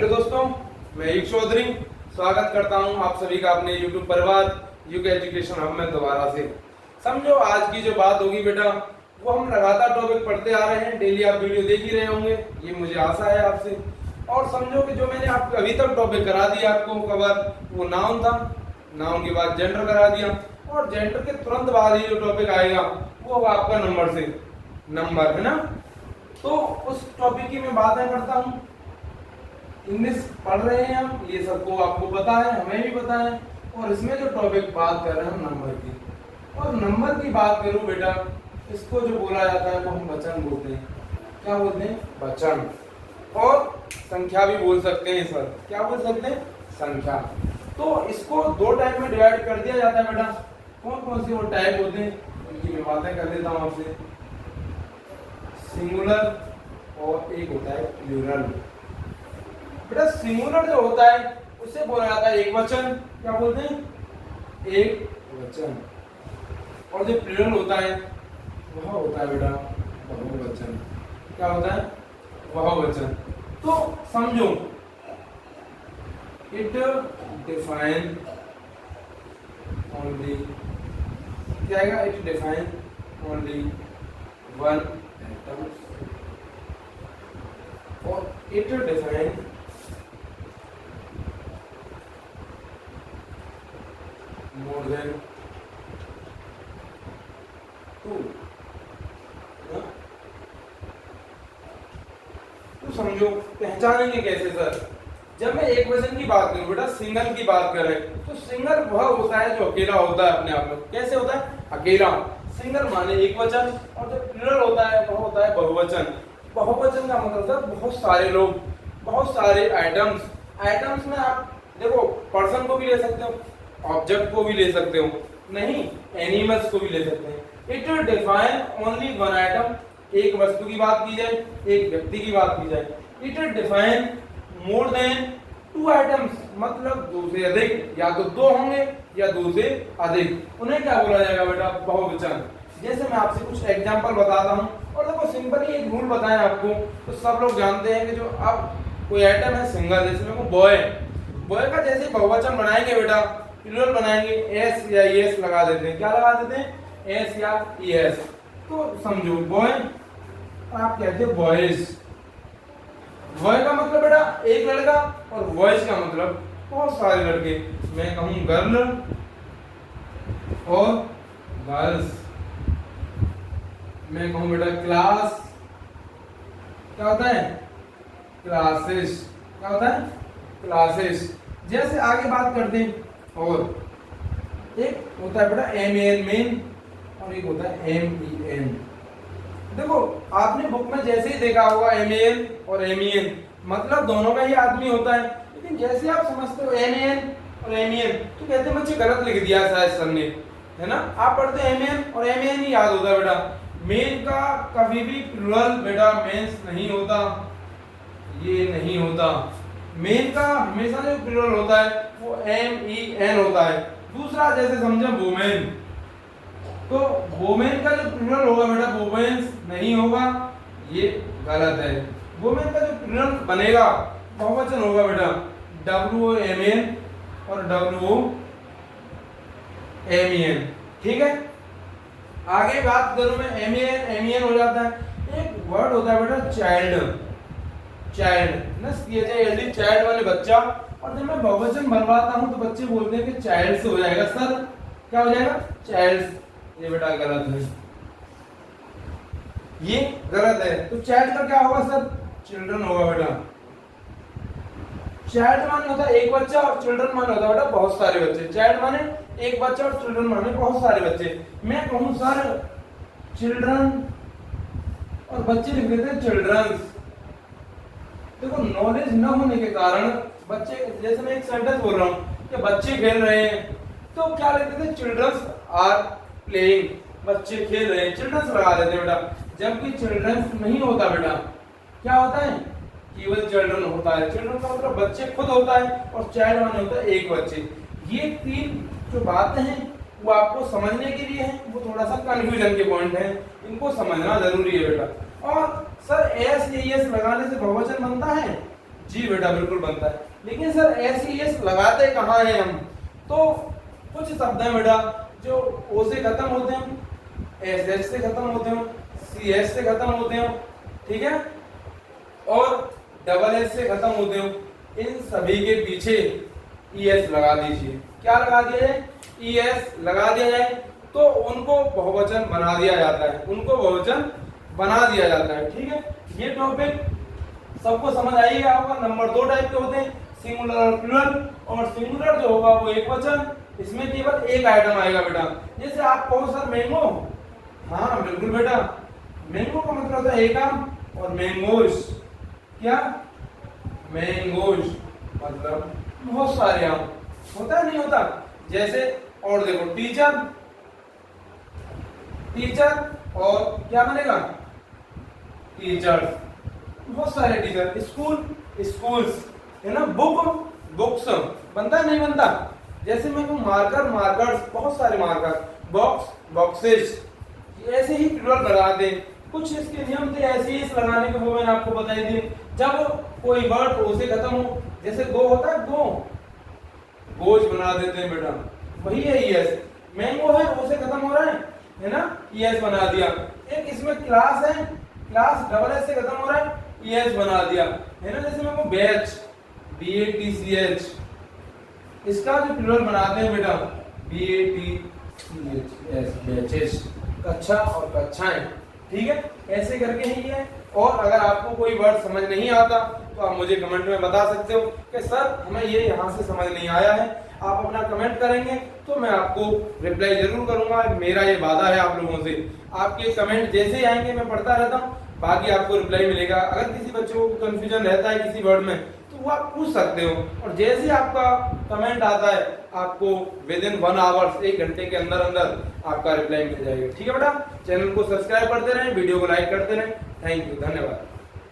Hello दोस्तों, मैं एक चौधरी स्वागत करता हूं आप सभी का अपने YouTube परिवार यूके एजुकेशन हब में दोबारा से। समझो आज की जो बात होगी बेटा, वो हम लगातार टॉपिक पढ़ते आ रहे हैं, डेली आप वीडियो देख ही रहे होंगे, ये मुझे आशा है आपसे। और समझो कि जो मैंने आपको अभी तक टॉपिक करा दिया आपको कवर, वो नाउन था, नाउन के बाद जेंडर करा दिया, और जेंडर के तुरंत बाद ही जो टॉपिक आएगा वो आपका नंबर से नंबर है ना। तो उस टॉपिक की मैं बातें करता हूँ। इंग्लिश पढ़ रहे हैं हम, ये सबको आपको पता है, हमें भी पता है। और इसमें जो टॉपिक बात कर रहे हैं हम नंबर की, और नंबर की बात करूं बेटा, इसको जो बोला जाता है वो हम वचन बोलते हैं। क्या बोलते हैं? वचन। और संख्या भी बोल सकते हैं सर। क्या बोल सकते हैं? संख्या। तो इसको दो टाइप में डिवाइड कर दिया जाता है बेटा। कौन कौन से वो टाइप होते हैं उनकी मैं बातें कर देता हूँ आपसे। सिंगुलर और एक होता है प्लूरल। बेटा सिंगुलर जो होता है उसे बोला जाता है एक वचन। क्या बोलते हैं? एक वचन। और जो प्लूरल होता है वह होता है बेटा बहुवचन। क्या होता है? बहुवचन। तो समझो, इट डिफाइन ओनली, क्या आएगा? It define only one item, और it define more than two। तो समझो पहचानेंगे कैसे सर? जब मैं एक वचन की बात करूं बेटा, सिंगल की बात करें तो सिंगल वह होता है जो अकेला होता है अपने आप में। कैसे होता है? अकेला। सिंगल माने एक वचन, और जो प्लूरल होता है वह होता है बहुवचन। बहुवचन का मतलब है बहुत सारे लोग, बहुत सारे आइटम्स। आइटम्स में आप देखो पर्सन को भी ले सकते हो, ऑब्जेक्ट को भी ले सकते हो, नहीं एनिमल्स को भी ले सकते हैं। It define only one item, एक वस्तु की बात की जाए, एक व्यक्ति की बात की जाए। It define more than two items, मतलब दो से अधिक, या तो दो होंगे या दो से अधिक, उन्हें क्या बोला जाएगा बेटा? बहुवचन। जैसे मैं आपसे कुछ एग्जांपल बताता हूं, और देखो सिंपली एक रूल बताएं आपको, तो सब लोग जानते हैं कि जो अब कोई आइटम है सिंगल, जैसे को बॉय, बॉय का जैसे बहुवचन बनाएंगे बेटा, प्लूरल बनाएंगे, एस या एस लगा देते हैं। क्या लगा देते हैं? एस या एस। तो समझो बॉय, आप कहते हो बॉयज। बॉय का मतलब बेटा एक लड़का, और बॉयज का मतलब बहुत सारे लड़के। मैं कहूं गर्ल और गर्ल्स। मैं कहूं बेटा क्लास, क्या होता है? क्लासेस। क्या होता है? क्लासेस। जैसे आगे बात करते हैं, और एक होता है बेटा एम एन मेन, और एक होता है एम ई एन। देखो आपने बुक में जैसे ही देखा होगा एम एन और एम ई एन, मतलब दोनों का ही आदमी होता है। लेकिन जैसे आप समझते हो एम एन और एम ई एन, तो कहते हैं बच्चे गलत लिख दिया शायद सर ने, है ना। आप पढ़ते एम एन और एम एन ही याद होता है बेटा। मेन का कभी भी प्लूरल बेटा मेंस नहीं होता, ये नहीं होता। मेन का हमेशा जो प्लूरल होता है वो एम ई एन होता है। दूसरा जैसे समझे वुमेन, तो वुमेन का जो प्लूरल होगा बेटा वुमेन्स नहीं होगा, ये गलत है। वुमेन का जो प्लूरल बनेगा बहुवचन होगा बेटा डब्ल्यू ओ एम एन और W O M E N. ठीक है, आगे बात करूं मैं, एम ई एन हो जाता है। एक वर्ड होता है बेटा चाइल्ड, चाइल्ड ना, चाइल्ड वाले बच्चा। और जब मैं बहुवचन बनवाता हूं तो बच्चे बोलते हैं कि चाइल्ड से हो जाएगा सर। क्या हो जाएगा? चाइल्ड। ये बेटा गलत है, ये गलत है। तो चाइल्ड का क्या होगा सर? चिल्ड्रन होगा बेटा। चाइल्ड माने होता है एक बच्चा, और चिल्ड्रन माने होता है बेटा बहुत सारे बच्चे। चाइल्ड माने एक बच्चा, और चिल्ड्रन माने बहुत सारे बच्चे। मैं कहूं सर चिल्ड्रन, और बच्चे लिख देते हैं चिल्ड्रंस। देखो नॉलेज न होने के कारण बच्चे, जैसे मैं एक सेंटेंस बोल रहा हूँ कि बच्चे खेल रहे हैं, तो क्या लिखते थे? चिल्ड्रंस आर प्लेइंग, बच्चे खेल रहे हैं, चिल्ड्रंस लगा देते बेटा। जबकि चिल्ड्रंस नहीं होता बेटा, क्या होता है? केवल चिल्ड्रन होता है। चिल्ड्रन का मतलब बच्चे खुद होता है, और चाइल्ड माने होता है एक बच्चे। ये तीन जो बातें हैं वो आपको समझने के लिए है, वो थोड़ा सा कंफ्यूजन के पॉइंट है, इनको समझना जरूरी है बेटा। और सर एस या एस लगाने से बहुवचन बनता है? जी बेटा बिल्कुल बनता है, लेकिन सर एस ई एस लगाते कहाँ हैं हम? तो कुछ शब्द हैं बेटा जो ओ से खत्म होते हैं, एस एच से खत्म होते हैं, सी एस से खत्म होते हैं, ठीक है, और डबल एस से खत्म होते हैं। इन सभी के पीछे ई एस लगा दीजिए। क्या लगा दिया जाए? ई एस लगा दिया जाए तो उनको बहुवचन बना दिया जाता है, उनको बहुवचन बना दिया जाता है, ठीक है। ये टॉपिक सबको समझ आइएगा होगा। नंबर 2 टाइप के होते हैं, सिंगुलर और प्लूरल। और सिंगुलर जो होगा वो एक वचन, इसमें केवल एक आइटम आएगा बेटा। जैसे आप कहो सर मैंगो, हाँ बिल्कुल बेटा, मैंगो का मतलब होता है एक आम, और मैंगोज क्या? मैंगोज मतलब बहुत सारे आम, होता है नहीं होता? जैसे और देखो टीचर, टीचर और क्या बनेगा? टीचर्स, बहुत सारे टीचर। स्कूल, स्कूल्स, है ना। बुक, बुक्स बनता है नहीं बनता? जैसे मैं कहूँ मार्कर, मार्कर्स, बहुत सारे मार्कर। बॉक्स, बॉक्सेस, ऐसे ही प्लूरल लगा दे। कुछ इसके नियम थे ऐसे ही इस लगाने के, वो मैंने आपको बताई थी। जब कोई वर्ड ओ से खत्म हो, जैसे गो होता है गो, गोज बना देते हैं बेटा, वही है यस। मैंगो है ओ से खत्म हो रहा है ना, यस बना दिया। एक इसमें क्लास है, क्लास डबल एस से खत्म हो रहा है, यस बना दिया, है ना। जैसे मैं batch, B A T C H, इसका जो प्लूरल बनाते हैं बेटा B A T C H S, batches, कक्षा और कक्षाएं, ठीक है। ऐसे करके ही है। और अगर आपको कोई वर्ड समझ नहीं आता तो आप मुझे कमेंट में बता सकते हो कि सर हमें ये यहाँ से समझ नहीं आया है। आप अपना कमेंट करेंगे तो मैं आपको रिप्लाई जरूर करूंगा, मेरा ये वादा है आप लोगों से। आपके कमेंट जैसे ही आएंगे मैं पढ़ता रहता हूँ, बाकी आपको रिप्लाई मिलेगा। अगर किसी बच्चे को कंफ्यूजन रहता है किसी वर्ड में तो वो आप पूछ सकते हो, और जैसे ही आपका कमेंट आता है आपको विद इन 1 आवर्स, 1 घंटे के अंदर अंदर आपका रिप्लाई मिल जाएगा, ठीक है बेटा। चैनल को सब्सक्राइब करते रहें, वीडियो को लाइक करते रहें। थैंक यू, धन्यवाद।